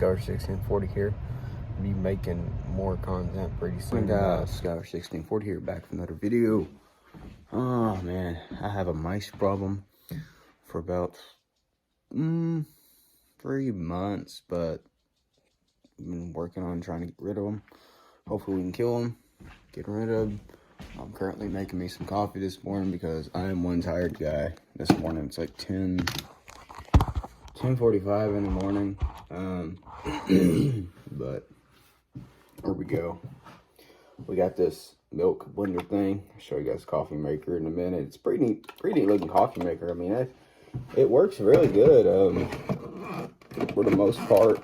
Scour 1640 here. Be making more content pretty soon. Scour 1640 here, back with another video. Oh man, I have a mice problem for about 3 months, but I've been working on trying to get rid of them. Hopefully we can kill them, get rid of them. I'm currently making me some coffee this morning because I am one tired guy. This morning it's like 10:45 in the morning. But here we go. We got this milk blender thing. I'll show you guys coffee maker in a minute. It's pretty neat looking coffee maker. I mean, it works really good for the most part.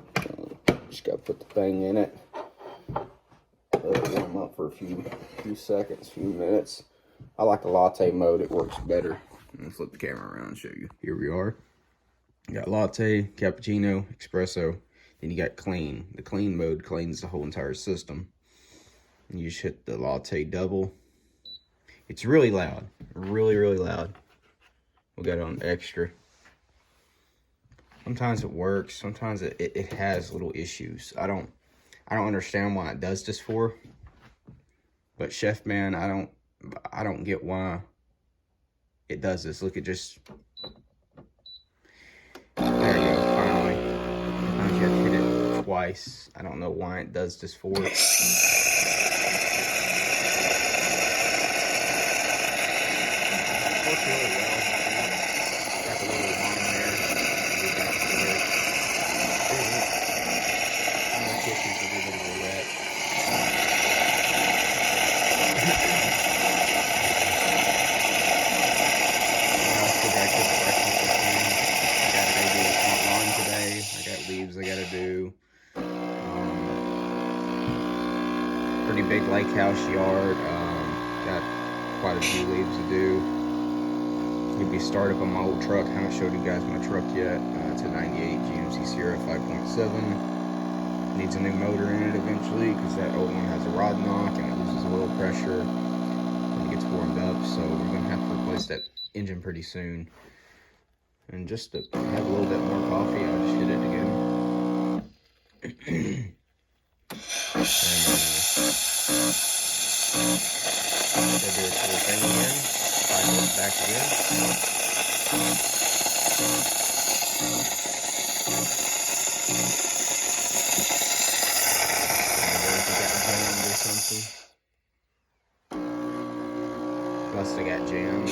Just gotta put the thing in it. Let it warm up for a few seconds, few minutes. I like the latte mode. It works better. Let's flip the camera around and show you. Here we are. You got latte, cappuccino, espresso. Then you got clean. The clean mode cleans the whole entire system. And you just hit the latte double. It's really loud. Really, really loud. We got it on extra. Sometimes it works. Sometimes it has little issues. I don't understand why it does this for. But Chef Man, I don't get why it does this. Look, it just, there you go, finally. Sometimes you have to hit it twice. I don't know why it does this for. Leaves I gotta do. Pretty big lake house yard. Got quite a few leaves to do. Gonna be started up on my old truck. Haven't showed you guys my truck yet. It's a 98 GMC Sierra 5.7. Needs a new motor in it eventually because that old one has a rod knock and it loses oil pressure when it gets warmed up. So we're gonna have to replace that engine pretty soon. And just to have a little bit more coffee, I'll just hit it again. And do its little thing again. Cycle it back again. Must have got jammed.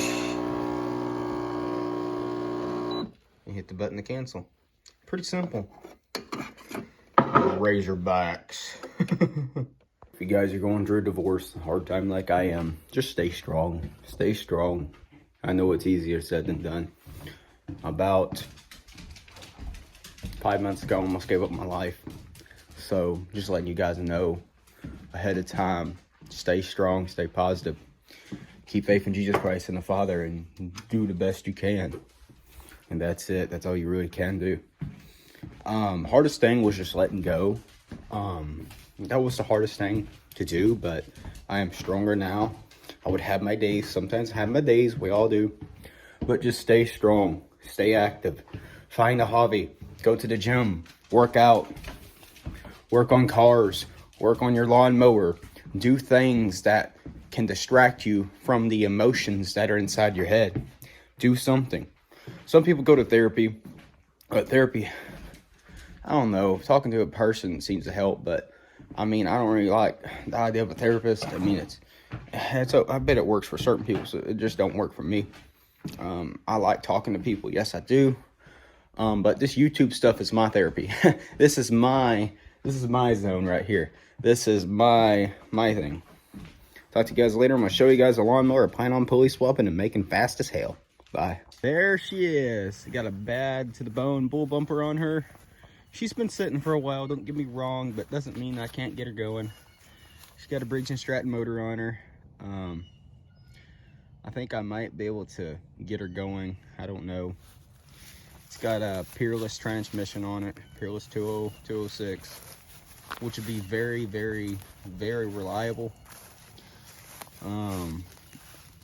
You hit the button to cancel. Pretty simple. Razorbacks. If you guys are going through a divorce, a hard time like I am, just stay strong. Stay strong. I know it's easier said than done. About 5 months ago, I almost gave up my life. So just letting you guys know ahead of time, stay strong, stay positive. Keep faith in Jesus Christ and the Father and do the best you can. And that's it. That's all you really can do. Hardest thing was just letting go. That was the hardest thing to do, but I am stronger now. I would have my days. Sometimes I have my days. We all do. But just stay strong. Stay active. Find a hobby. Go to the gym. Work out. Work on cars. Work on your lawnmower. Do things that can distract you from the emotions that are inside your head. Do something. Some people go to therapy, but therapy, I don't know, talking to a person seems to help, but I mean, I don't really like the idea of a therapist. I mean, I bet it works for certain people, so it just don't work for me. I like talking to people. Yes, I do. But this YouTube stuff is my therapy. This is my zone right here. This is my thing. Talk to you guys later. I'm going to show you guys a lawnmower. I plan on pulley swapping and making fast as hell. Bye. There she is. Got a bad to the bone bull bumper on her. She's been sitting for a while, don't get me wrong, but doesn't mean I can't get her going. She's got a Briggs & Stratton motor on her. I think I might be able to get her going. I don't know. It's got a Peerless transmission on it, Peerless 206, which would be very, very, very reliable.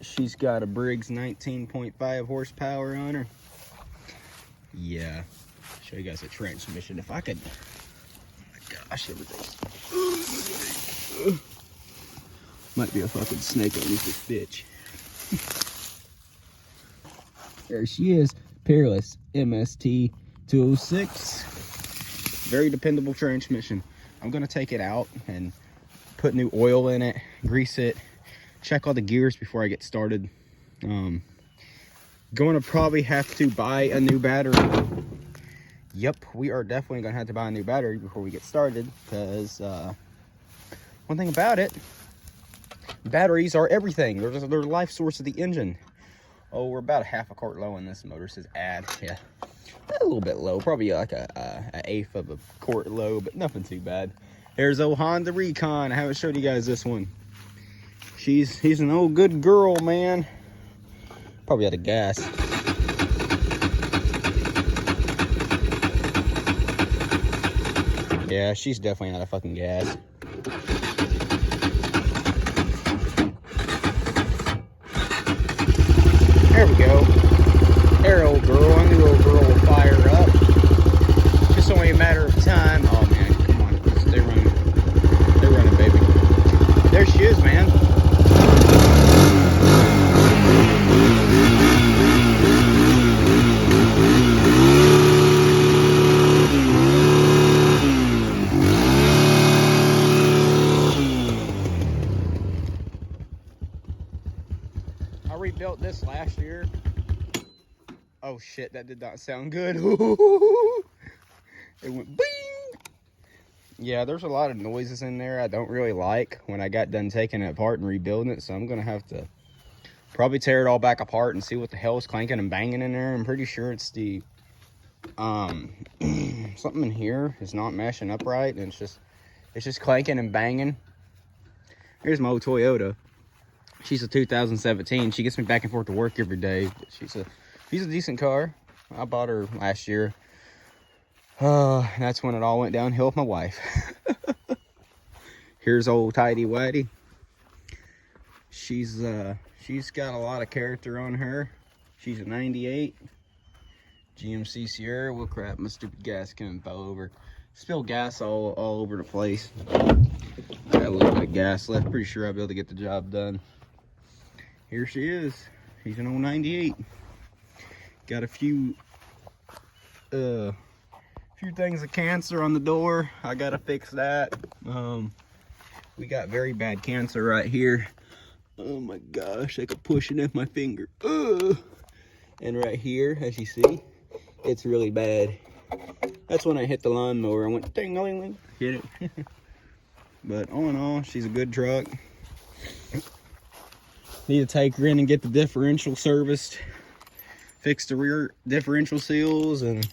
She's got a Briggs 19.5 horsepower on her. Yeah, show you guys a transmission. If I could gosh, everything. Might be a fucking snake underneath this bitch. There she is. Peerless MST 206. Very dependable transmission. I'm gonna take it out and put new oil in it, grease it, check all the gears before I get started. Going to probably have to buy a new battery. Yep, we are definitely gonna have to buy a new battery before we get started, because one thing about it, batteries are everything. They're the life source of the engine. Oh, we're about a half a quart low on this motor. It says add. Yeah, a little bit low, probably like an eighth of a quart low, but nothing too bad. There's old Honda Recon. I haven't showed you guys this one. He's an old good girl, man. Probably out of gas. Yeah, she's definitely out of fucking gas. There we go. There, old girl. I knew old girl will fire up. Just only a matter of time. Oh man, come on. They're running. They're running, baby. There she is, man. I rebuilt this last year. Oh shit, that did not sound good. It went bing. Yeah, there's a lot of noises in there I don't really like when I got done taking it apart and rebuilding it, so I'm gonna have to probably tear it all back apart and see what the hell is clanking and banging in there. I'm pretty sure it's the something in here is not mashing up right, and it's just clanking and banging. Here's my old Toyota. She's a 2017. She gets me back and forth to work every day. But she's a decent car. I bought her last year. That's when it all went downhill with my wife. Here's old Tidy Whitey. She's got a lot of character on her. She's a 98 GMC Sierra. Well, crap, my stupid gas can fell over. Spilled gas all over the place. Got a little bit of gas left. Pretty sure I'll be able to get the job done. Here she is. She's an old 98. Got a few things of cancer on the door. I gotta fix that. We got very bad cancer right here. Oh my gosh, I could push it in my finger. And right here, as you see, it's really bad. That's when I hit the lawnmower. I went ding-a-ling-ling. Hit it. But all in all, she's a good truck. Need to take her in and get the differential serviced, fix the rear differential seals, and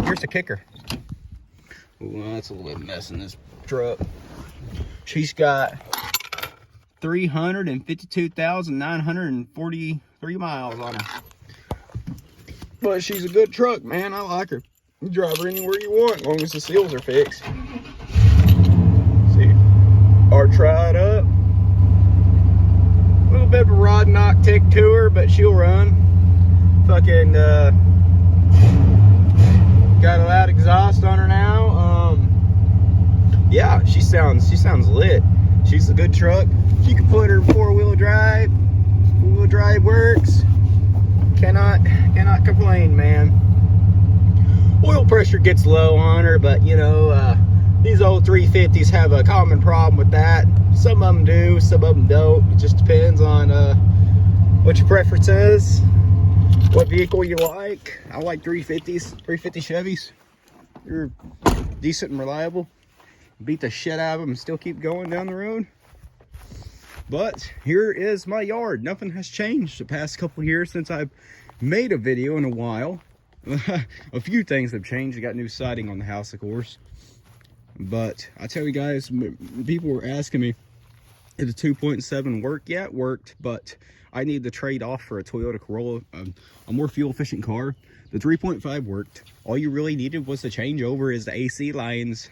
here's the kicker. Well, that's a little bit of mess in this truck. She's got 352,943 miles on her. But she's a good truck, man. I like her. You drive her anywhere you want, as long as the seals are fixed. See, our tried up. A little bit of a rod knock tick to her, but she'll run. Fucking got a loud exhaust on her now. Yeah, she sounds lit. She's a good truck. She can put her four-wheel drive. Four-wheel drive works. Cannot complain, man. Oil pressure gets low on her, but you know, these old 350s have a common problem with that. Some of them do, some of them don't. It just depends on what your preference is, what vehicle you like. I like 350s, 350 Chevys. They're decent and reliable. Beat the shit out of them and still keep going down the road. But here is my yard. Nothing has changed the past couple years since I've made a video in a while. A few things have changed. I got new siding on the house, of course. But I tell you guys, people were asking me, did the 2.7 work? Yeah, it worked, but I need to trade off for a Toyota Corolla, a more fuel efficient car. The 3.5 worked. All you really needed was to change over is the AC lines,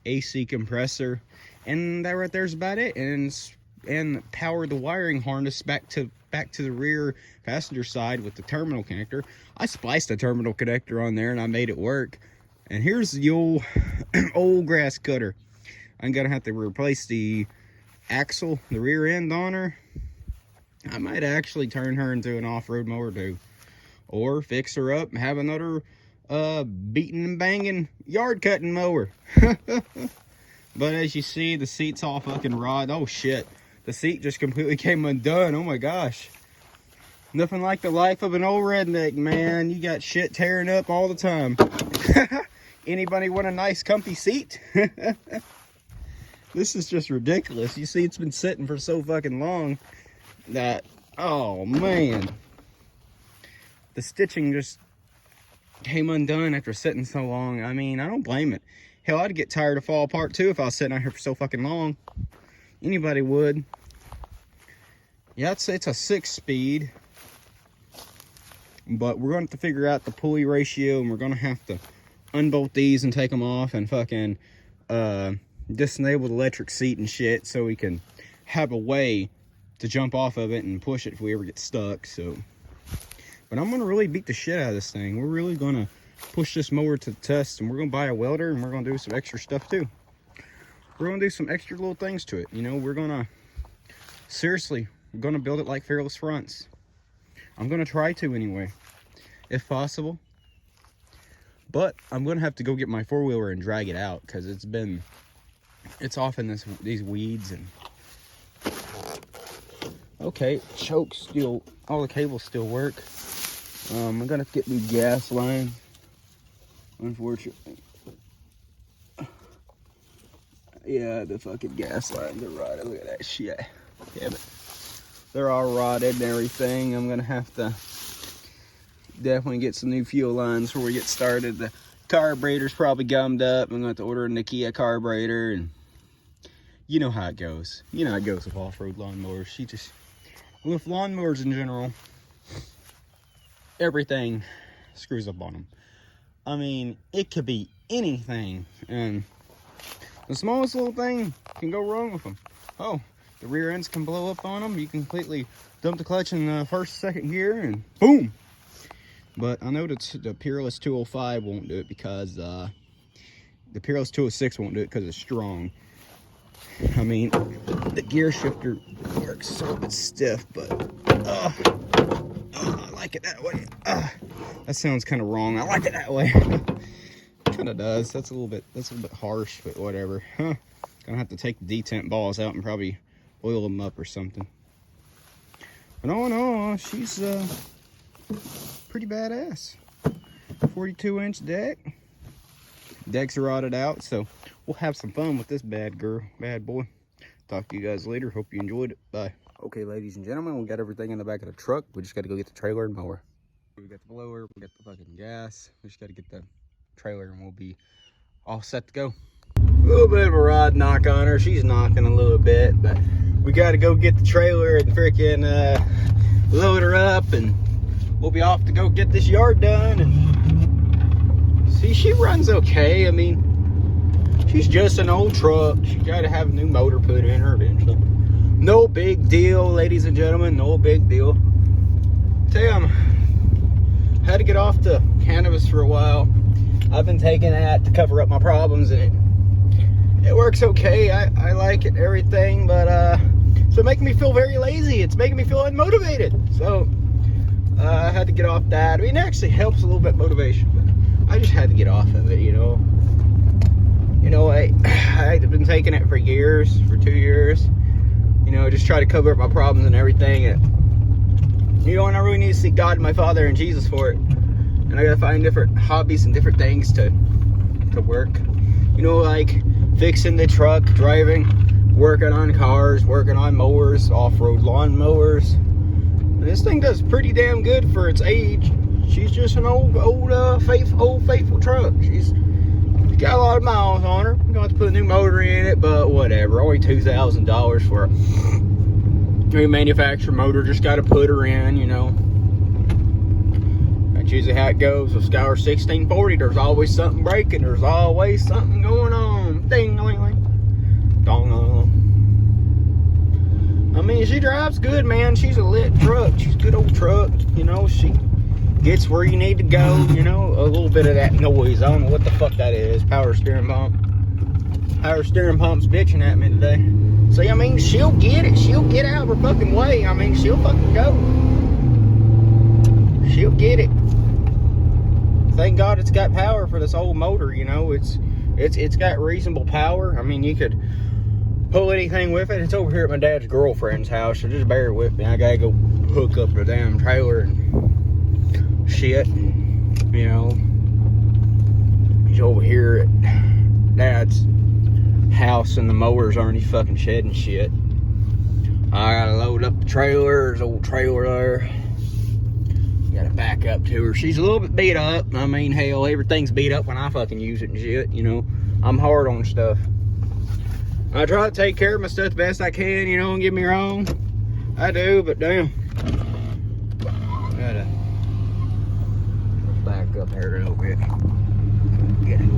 AC compressor, and that right there's about it. And power the wiring harness back to the rear passenger side with the terminal connector. I spliced the terminal connector on there and I made it work. And here's the old, old grass cutter. I'm gonna have to replace the axle, the rear end on her. I might actually turn her into an off-road mower too. Or fix her up and have another beating and banging yard cutting mower. But as you see, the seat's all fucking rot. Oh shit. The seat just completely came undone. Oh my gosh. Nothing like the life of an old redneck, man. You got shit tearing up all the time. Anybody want a nice comfy seat? This is just ridiculous. You see, it's been sitting for so fucking long that, oh man. The stitching just came undone after sitting so long. I mean, I don't blame it. Hell, I'd get tired to fall apart too if I was sitting out here for so fucking long. Anybody would. Yeah, I'd say it's a 6-speed. But we're going to have to figure out the pulley ratio, and we're going to have to unbolt these and take them off and fucking disable the electric seat and shit so we can have a way to jump off of it and push it if we ever get stuck. So, but I'm going to really beat the shit out of this thing. We're really going to push this mower to the test, and we're going to buy a welder, and we're going to do some extra stuff too. We're going to do some extra little things to it. You know, we're going to, seriously, we're going to build it like Fearless Fronts. I'm going to try to anyway, if possible. But I'm going to have to go get my 4-wheeler and drag it out, because it's off in these weeds. And okay, choke still, all the cables still work. I'm going to get new gas line, unfortunately. Yeah, the fucking gas lines are rotted. Look at that shit. Damn it. They're all rotted and everything. I'm gonna have to definitely get some new fuel lines before we get started. The carburetor's probably gummed up. I'm gonna have to order a Nikia carburetor, and you know how it goes. You know how it goes with off-road lawnmowers. With lawnmowers in general, everything screws up on them. I mean, it could be anything, and the smallest little thing can go wrong with them. Oh, the rear ends can blow up on them. You can completely dump the clutch in the first, second gear, and boom. But I know that the Peerless 205 won't do it because the Peerless 206 won't do it because it's strong. I mean, the gear shifter works so it's stiff, but I like it that way. That sounds kind of wrong. I like it that way. Kind of does. That's a little bit harsh, but whatever. Gonna have to take the detent balls out and probably oil them up or something. But all in all, she's pretty badass. 42-inch deck. Deck's rotted out, so we'll have some fun with this bad boy. Talk to you guys later. Hope you enjoyed it. Bye. Okay, ladies and gentlemen, we got everything in the back of the truck. We just got to go get the trailer and mower. We got the blower, we got the fucking gas. We just got to get the trailer and we'll be all set to go. A little bit of a rod knock on her. She's knocking a little bit, but we got to go get the trailer and freaking load her up, and we'll be off to go get this yard done. And see, she runs okay. I mean, she's just an old truck. She got to have a new motor put in her eventually. No big deal, ladies and gentlemen. No big deal. Tell you, I had to get off the cannabis for a while. I've been taking that to cover up my problems, and it works okay. I like it, everything, but so making me feel very lazy. It's making me feel unmotivated. So I had to get off that. I mean, it actually helps a little bit motivation, but I just had to get off of it, you know. You know, I've been taking it for years, for 2 years. You know, just try to cover up my problems and everything. And, you know, and I really need to seek God and my Father and Jesus for it. And I gotta find different hobbies and different things to work. You know, like fixing the truck, driving, working on cars, working on mowers, off-road lawn mowers. And this thing does pretty damn good for its age. She's just an old faithful truck. She's got a lot of miles on her. We're gonna have to put a new motor in it, but whatever. Only $2,000 for a manufacturer motor. Just gotta put her in, you know. That's usually how it goes with Scour 1640. There's always something breaking. There's always something going on. Ding-a-ling-ling. Dong-a-ling. I mean, she drives good, man. She's a lit truck. She's a good old truck. You know, she gets where you need to go, you know. A little bit of that noise, I don't know what the fuck that is. Power steering pump. Power steering pump's bitching at me today. See, I mean, she'll get it. She'll get out of her fucking way. I mean, she'll fucking go. She'll get it. Thank God it's got power for this old motor, you know. It's got reasonable power. I mean, you could pull anything with it. It's over here at my dad's girlfriend's house, so just bear with me. I gotta go hook up the damn trailer and shit. You know, he's over here at Dad's house and the mowers aren't any fucking shedding shit. I gotta load up the trailer. There's an old trailer there. Gotta back up to her. She's a little bit beat up. I mean, hell, everything's beat up when I fucking use it and shit, you know. I'm hard on stuff. I try to take care of my stuff the best I can, you know, don't get me wrong. I do, but damn. Gotta back up here a little bit. Get it.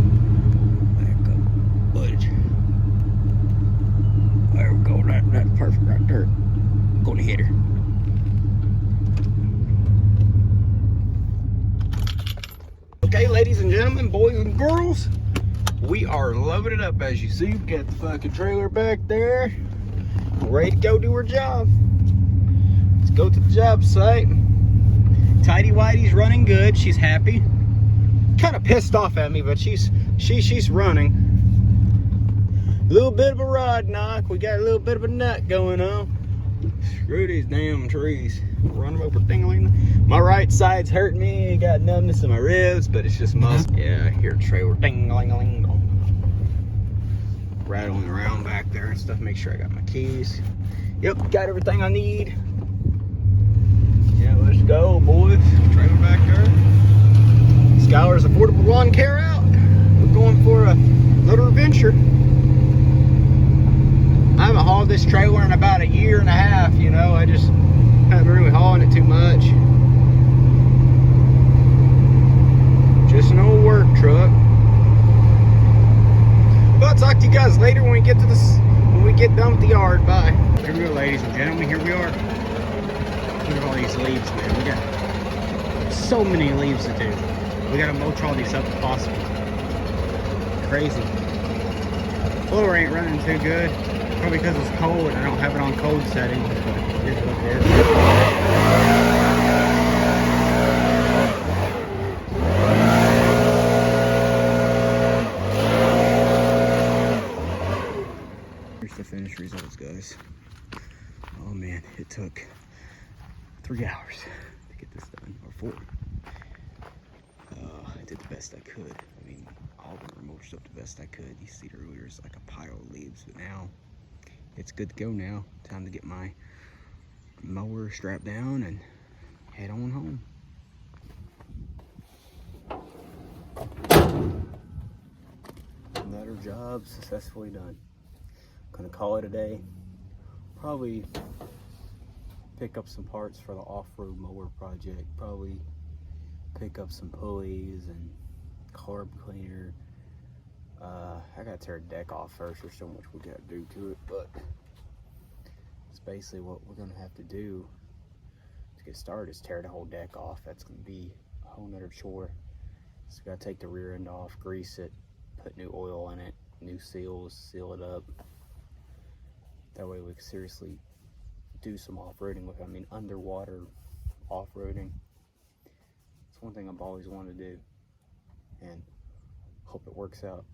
Back up. Budge. There we go. That's perfect right there. Gonna hit her. Okay, ladies and gentlemen, boys and girls, we are loaded up. As you see, we got the fucking trailer back there, ready to go do our job. Let's go to the job site. Tidy Whitey's running good. She's happy. Kind of pissed off at me, but she's running. A little bit of a rod knock. We got a little bit of a nut going on. Screw these damn trees. Run them over, ding-a-ling. My right side's hurting me. Got numbness in my ribs, but it's just muscle. Yeah, I hear the trailer ding-a-ling-a-ling. Rattling around back there and stuff. Make sure I got my keys. Yep, got everything I need. Yeah, let's go, boys. Trailer back there. Skylar's affordable lawn care out. We're going for a little adventure. I haven't hauled this trailer in about a year and a half, you know. I just haven't really hauling it too much. Just an old work truck. But I'll talk to you guys later when we get to this, when we get done with the yard. Bye. Here we go, ladies and gentlemen. Here we are. Look at all these leaves, man. We got so many leaves to do. We gotta mulch all these up if possible. Crazy. Blower ain't running too good. Probably because it's cold and I don't have it on cold settings. But here's what it is. Here's the finished results, guys. Oh man, it took 3 hours to get this done, or 4. I did the best I could. I mean, all the remote stuff the best I could. You see earlier, it's like a pile of leaves, but now it's good to go now. Time to get my mower strapped down and head on home. Another job successfully done. Gonna call it a day. Probably pick up some parts for the off-road mower project. Probably pick up some pulleys and carb cleaner. I gotta tear a deck off first. There's so much we gotta do to it, but it's basically what we're gonna have to do to get started is tear the whole deck off. That's gonna be a whole nother chore. So we gotta take the rear end off, grease it, put new oil in it, new seals, seal it up. That way we can seriously do some off-roading with it. I mean, underwater off-roading. It's one thing I've always wanted to do, and hope it works out.